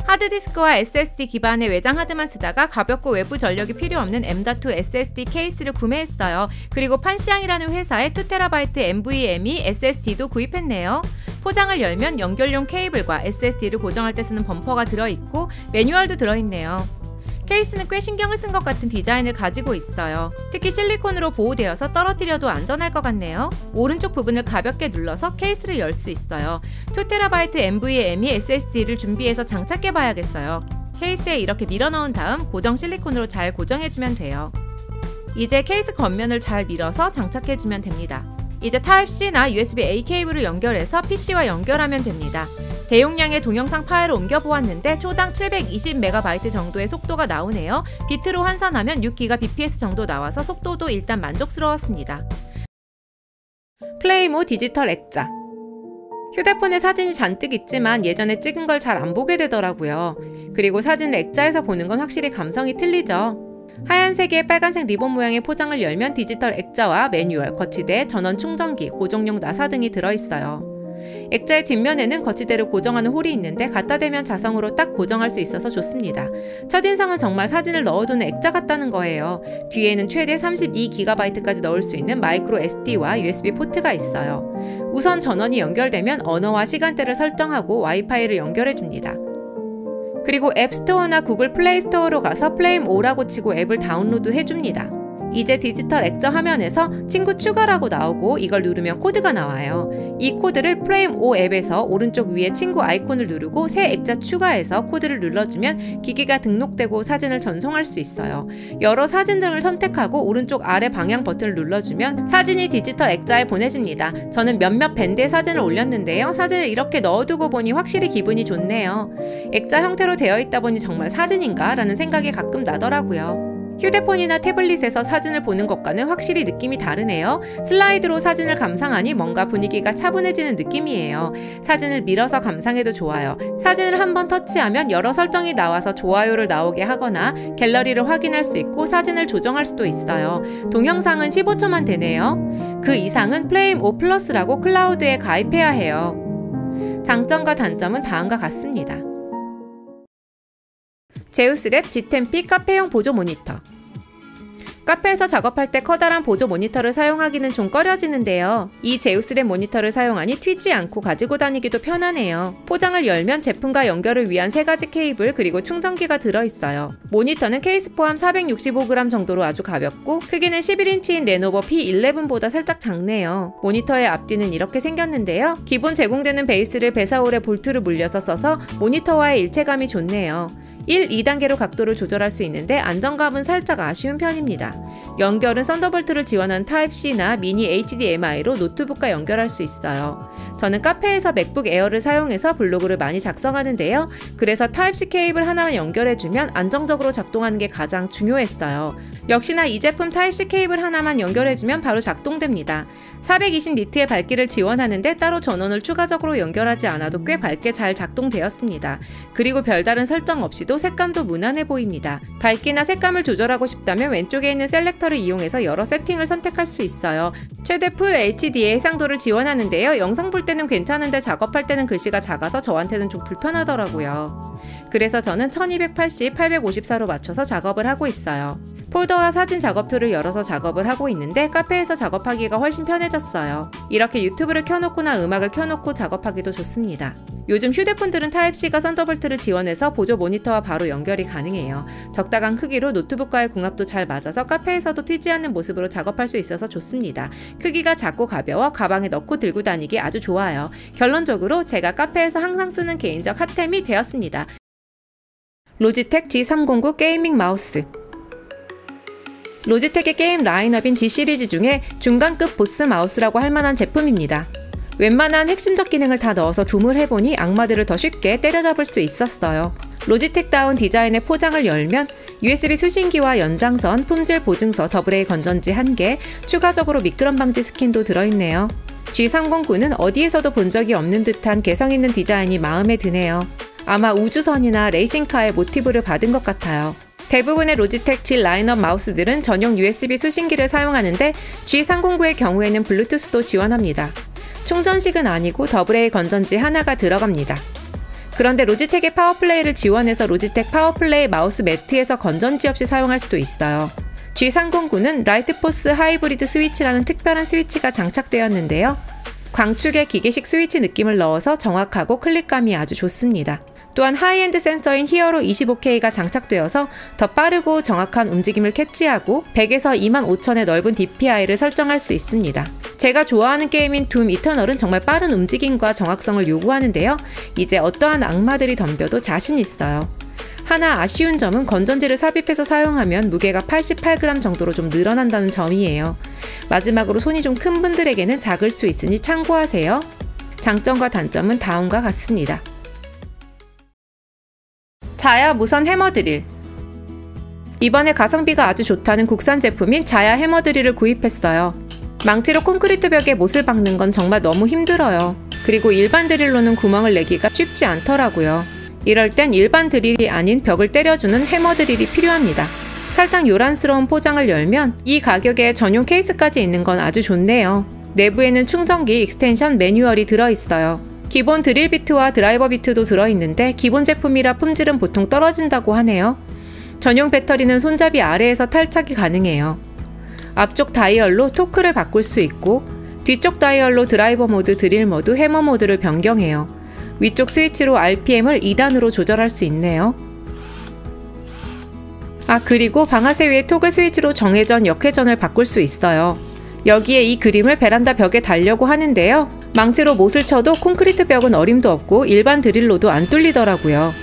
하드디스크와 SSD 기반의 외장 하드만 쓰다가 가볍고 외부 전력이 필요 없는 M.2 SSD 케이스를 구매했어요. 그리고 판시앙이라는 회사의 2TB NVMe SSD도 구입했네요. 포장을 열면 연결용 케이블과 SSD를 고정할 때 쓰는 범퍼가 들어있고 매뉴얼도 들어있네요. 케이스는 꽤 신경을 쓴 것 같은 디자인을 가지고 있어요. 특히 실리콘으로 보호되어서 떨어뜨려도 안전할 것 같네요. 오른쪽 부분을 가볍게 눌러서 케이스를 열 수 있어요. 2TB NVMe SSD를 준비해서 장착해 봐야겠어요. 케이스에 이렇게 밀어 넣은 다음 고정 실리콘으로 잘 고정해주면 돼요. 이제 케이스 겉면을 잘 밀어서 장착해주면 됩니다. 이제 타입C나 USB-A 케이블을 연결해서 PC와 연결하면 됩니다. 대용량의 동영상 파일을 옮겨 보았는데 초당 720MB 정도의 속도가 나오네요. 비트로 환산하면 6GBps 정도 나와서 속도도 일단 만족스러웠습니다. 플레이모 디지털 액자. 휴대폰에 사진이 잔뜩 있지만 예전에 찍은 걸 잘 안 보게 되더라고요. 그리고 사진을 액자에서 보는 건 확실히 감성이 틀리죠. 하얀색의 빨간색 리본 모양의 포장을 열면 디지털 액자와 매뉴얼, 거치대, 전원 충전기, 고정용 나사 등이 들어있어요. 액자의 뒷면에는 거치대를 고정하는 홀이 있는데 갖다 대면 자성으로 딱 고정할 수 있어서 좋습니다. 첫인상은 정말 사진을 넣어두는 액자 같다는 거예요. 뒤에는 최대 32GB까지 넣을 수 있는 마이크로 SD와 USB 포트가 있어요. 우선 전원이 연결되면 언어와 시간대를 설정하고 와이파이를 연결해줍니다. 그리고 앱스토어나 구글 플레이스토어로 가서 플레임5라고 치고 앱을 다운로드 해줍니다. 이제 디지털 액자 화면에서 친구 추가라고 나오고 이걸 누르면 코드가 나와요. 이 코드를 플레임5 앱에서 오른쪽 위에 친구 아이콘을 누르고 새 액자 추가해서 코드를 눌러주면 기기가 등록되고 사진을 전송할 수 있어요. 여러 사진 등을 선택하고 오른쪽 아래 방향 버튼을 눌러주면 사진이 디지털 액자에 보내집니다. 저는 몇몇 밴드의 사진을 올렸는데요. 사진을 이렇게 넣어두고 보니 확실히 기분이 좋네요. 액자 형태로 되어 있다 보니 정말 사진인가? 라는 생각이 가끔 나더라고요. 휴대폰이나 태블릿에서 사진을 보는 것과는 확실히 느낌이 다르네요. 슬라이드로 사진을 감상하니 뭔가 분위기가 차분해지는 느낌이에요. 사진을 밀어서 감상해도 좋아요. 사진을 한번 터치하면 여러 설정이 나와서 좋아요를 나오게 하거나 갤러리를 확인할 수 있고 사진을 조정할 수도 있어요. 동영상은 15초만 되네요. 그 이상은 플레임5 플러스라고 클라우드에 가입해야 해요. 장점과 단점은 다음과 같습니다. 제우스랩 G10P 카페용 보조 모니터. 카페에서 작업할 때 커다란 보조 모니터를 사용하기는 좀 꺼려지는데요. 이 제우스랩 모니터를 사용하니 튀지 않고 가지고 다니기도 편하네요. 포장을 열면 제품과 연결을 위한 3가지 케이블 그리고 충전기가 들어있어요. 모니터는 케이스 포함 465g 정도로 아주 가볍고 크기는 11인치인 레노버 P11보다 살짝 작네요. 모니터의 앞뒤는 이렇게 생겼는데요. 기본 제공되는 베이스를 배사홀에 볼트를 물려서 써서 모니터와의 일체감이 좋네요. 1, 2단계로 각도를 조절할 수 있는데 안정감은 살짝 아쉬운 편입니다. 연결은 썬더볼트를 지원한 타입C나 미니 HDMI로 노트북과 연결할 수 있어요. 저는 카페에서 맥북 에어를 사용해서 블로그를 많이 작성하는데요. 그래서 타입C 케이블 하나만 연결해주면 안정적으로 작동하는 게 가장 중요했어요. 역시나 이 제품 타입C 케이블 하나만 연결해주면 바로 작동됩니다. 420니트의 밝기를 지원하는데 따로 전원을 추가적으로 연결하지 않아도 꽤 밝게 잘 작동되었습니다. 그리고 별다른 설정 없이도 색감도 무난해 보입니다. 밝기나 색감을 조절하고 싶다면 왼쪽에 있는 셀렉터를 이용해서 여러 세팅을 선택할 수 있어요. 최대 풀 HD의 해상도를 지원하는데요. 영상 볼 때는 괜찮은데 작업할 때는 글씨가 작아서 저한테는 좀 불편하더라고요. 그래서 저는 1280, 854로 맞춰서 작업을 하고 있어요. 폴더와 사진 작업 툴을 열어서 작업을 하고 있는데 카페에서 작업하기가 훨씬 편해졌어요. 이렇게 유튜브를 켜놓거나 음악을 켜놓고 작업하기도 좋습니다. 요즘 휴대폰들은 타입C가 썬더볼트를 지원해서 보조 모니터와 바로 연결이 가능해요. 적당한 크기로 노트북과의 궁합도 잘 맞아서 카페에서도 튀지 않는 모습으로 작업할 수 있어서 좋습니다. 크기가 작고 가벼워 가방에 넣고 들고 다니기 아주 좋아요. 결론적으로 제가 카페에서 항상 쓰는 개인적 핫템이 되었습니다. 로지텍 G309 게이밍 마우스. 로지텍의 게임 라인업인 G 시리즈 중에 중간급 보스 마우스라고 할 만한 제품입니다. 웬만한 핵심적 기능을 다 넣어서 둠을해보니 악마들을 더 쉽게 때려잡을 수 있었어요. 로지텍다운 디자인의 포장을 열면 USB 수신기와 연장선, 품질 보증서, AA 건전지 1개, 추가적으로 미끄럼 방지 스킨도 들어있네요. G309는 어디에서도 본 적이 없는 듯한 개성있는 디자인이 마음에 드네요. 아마 우주선이나 레이싱카의 모티브를 받은 것 같아요. 대부분의 로지텍 G 라인업 마우스들은 전용 USB 수신기를 사용하는데 G309의 경우에는 블루투스도 지원합니다. 충전식은 아니고 AA 건전지 하나가 들어갑니다. 그런데 로지텍의 파워플레이를 지원해서 로지텍 파워플레이 마우스 매트에서 건전지 없이 사용할 수도 있어요. G309는 라이트포스 하이브리드 스위치라는 특별한 스위치가 장착되었는데요. 광축의 기계식 스위치 느낌을 넣어서 정확하고 클릭감이 아주 좋습니다. 또한 하이엔드 센서인 히어로 25K가 장착되어서 더 빠르고 정확한 움직임을 캐치하고 100에서 25000의 넓은 DPI를 설정할 수 있습니다. 제가 좋아하는 게임인 둠 이터널은 정말 빠른 움직임과 정확성을 요구하는데요. 이제 어떠한 악마들이 덤벼도 자신 있어요. 하나 아쉬운 점은 건전지를 삽입해서 사용하면 무게가 88g 정도로 좀 늘어난다는 점이에요. 마지막으로 손이 좀 큰 분들에게는 작을 수 있으니 참고하세요. 장점과 단점은 다음과 같습니다. 자야 무선 해머 드릴. 이번에 가성비가 아주 좋다는 국산 제품인 자야 해머 드릴을 구입했어요. 망치로 콘크리트 벽에 못을 박는 건 정말 너무 힘들어요. 그리고 일반 드릴로는 구멍을 내기가 쉽지 않더라고요. 이럴 땐 일반 드릴이 아닌 벽을 때려주는 해머 드릴이 필요합니다. 살짝 요란스러운 포장을 열면 이 가격에 전용 케이스까지 있는 건 아주 좋네요. 내부에는 충전기, 익스텐션, 매뉴얼이 들어있어요. 기본 드릴 비트와 드라이버 비트도 들어있는데 기본 제품이라 품질은 보통 떨어진다고 하네요. 전용 배터리는 손잡이 아래에서 탈착이 가능해요. 앞쪽 다이얼로 토크를 바꿀 수 있고 뒤쪽 다이얼로 드라이버 모드, 드릴 모드, 해머 모드를 변경해요. 위쪽 스위치로 RPM을 2단으로 조절할 수 있네요. 그리고 방아쇠 위에 토글 스위치로 정회전, 역회전을 바꿀 수 있어요. 여기에 이 그림을 베란다 벽에 달려고 하는데요. 망치로 못을 쳐도 콘크리트 벽은 어림도 없고 일반 드릴로도 안 뚫리더라고요.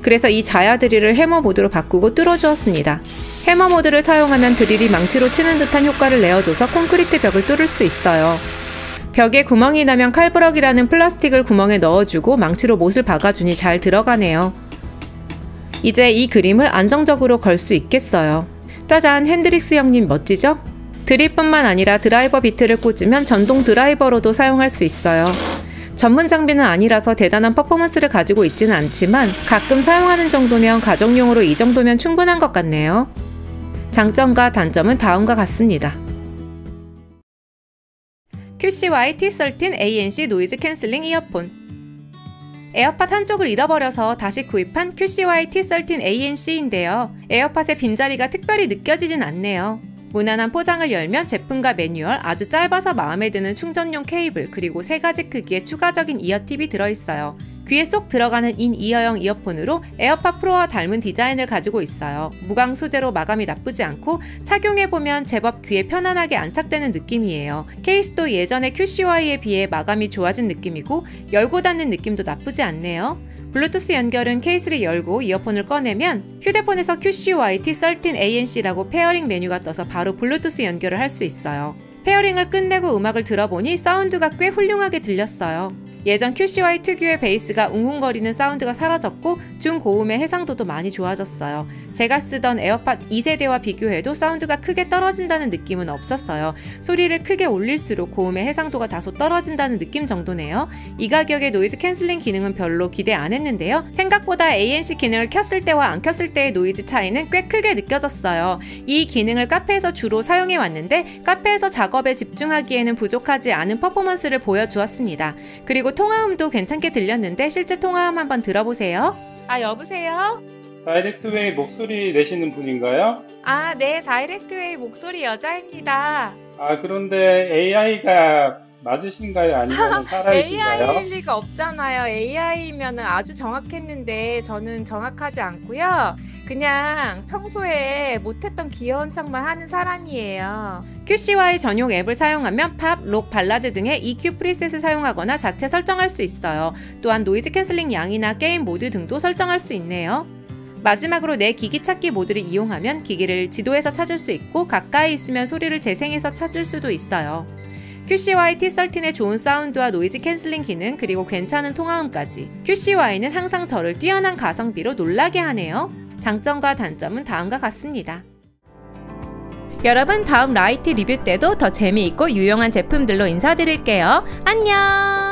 그래서 이 자야 드릴을 해머 모드로 바꾸고 뚫어주었습니다. 해머 모드를 사용하면 드릴이 망치로 치는 듯한 효과를 내어줘서 콘크리트 벽을 뚫을 수 있어요. 벽에 구멍이 나면 칼브럭이라는 플라스틱을 구멍에 넣어주고 망치로 못을 박아주니 잘 들어가네요. 이제 이 그림을 안정적으로 걸 수 있겠어요. 짜잔, 핸드릭스 형님 멋지죠? 드릴뿐만 아니라 드라이버 비트를 꽂으면 전동 드라이버로도 사용할 수 있어요. 전문 장비는 아니라서 대단한 퍼포먼스를 가지고 있지는 않지만 가끔 사용하는 정도면 가정용으로 이 정도면 충분한 것 같네요. 장점과 단점은 다음과 같습니다. QCY T13 ANC 노이즈 캔슬링 이어폰. 에어팟 한쪽을 잃어버려서 다시 구입한 QCY T13 ANC인데요. 에어팟의 빈자리가 특별히 느껴지진 않네요. 무난한 포장을 열면 제품과 매뉴얼, 아주 짧아서 마음에 드는 충전용 케이블, 그리고 3가지 크기의 추가적인 이어팁이 들어있어요. 귀에 쏙 들어가는 인이어형 이어폰으로 에어팟 프로와 닮은 디자인을 가지고 있어요. 무광 소재로 마감이 나쁘지 않고 착용해보면 제법 귀에 편안하게 안착되는 느낌이에요. 케이스도 예전의 QCY에 비해 마감이 좋아진 느낌이고 열고 닫는 느낌도 나쁘지 않네요. 블루투스 연결은 케이스를 열고 이어폰을 꺼내면 휴대폰에서 QCY T13 ANC라고 페어링 메뉴가 떠서 바로 블루투스 연결을 할 수 있어요. 페어링을 끝내고 음악을 들어보니 사운드가 꽤 훌륭하게 들렸어요. 예전 QCY 특유의 베이스가 웅웅거리는 사운드가 사라졌고 중고음의 해상도도 많이 좋아졌어요. 제가 쓰던 에어팟 2세대와 비교해도 사운드가 크게 떨어진다는 느낌은 없었어요. 소리를 크게 올릴수록 고음의 해상도가 다소 떨어진다는 느낌 정도네요. 이 가격에 노이즈 캔슬링 기능은 별로 기대 안 했는데요. 생각보다 ANC 기능을 켰을 때와 안 켰을 때의 노이즈 차이는 꽤 크게 느껴졌어요. 이 기능을 카페에서 주로 사용해 왔는데 카페에서 작업에 집중하기에는 부족하지 않은 퍼포먼스를 보여주었습니다. 그리고 통화음도 괜찮게 들렸는데 실제 통화음 한번 들어보세요. 여보세요? 다이렉트웨이 목소리 내시는 분인가요? 네, 다이렉트웨이 목소리 여자입니다. 그런데 AI가 맞으신가요? 아니면 사람이신가요? AI일 리가 없잖아요. AI면 아주 정확했는데 저는 정확하지 않고요. 그냥 평소에 못했던 귀여운 척만 하는 사람이에요. QCY 전용 앱을 사용하면 팝, 록, 발라드 등의 EQ 프리셋을 사용하거나 자체 설정할 수 있어요. 또한 노이즈 캔슬링 양이나 게임 모드 등도 설정할 수 있네요. 마지막으로 내 기기 찾기 모드를 이용하면 기기를 지도에서 찾을 수 있고 가까이 있으면 소리를 재생해서 찾을 수도 있어요. QCY T13의 좋은 사운드와 노이즈 캔슬링 기능, 그리고 괜찮은 통화음까지. QCY는 항상 저를 뛰어난 가성비로 놀라게 하네요. 장점과 단점은 다음과 같습니다. 여러분, 다음 라이트 리뷰 때도 더 재미있고 유용한 제품들로 인사드릴게요. 안녕!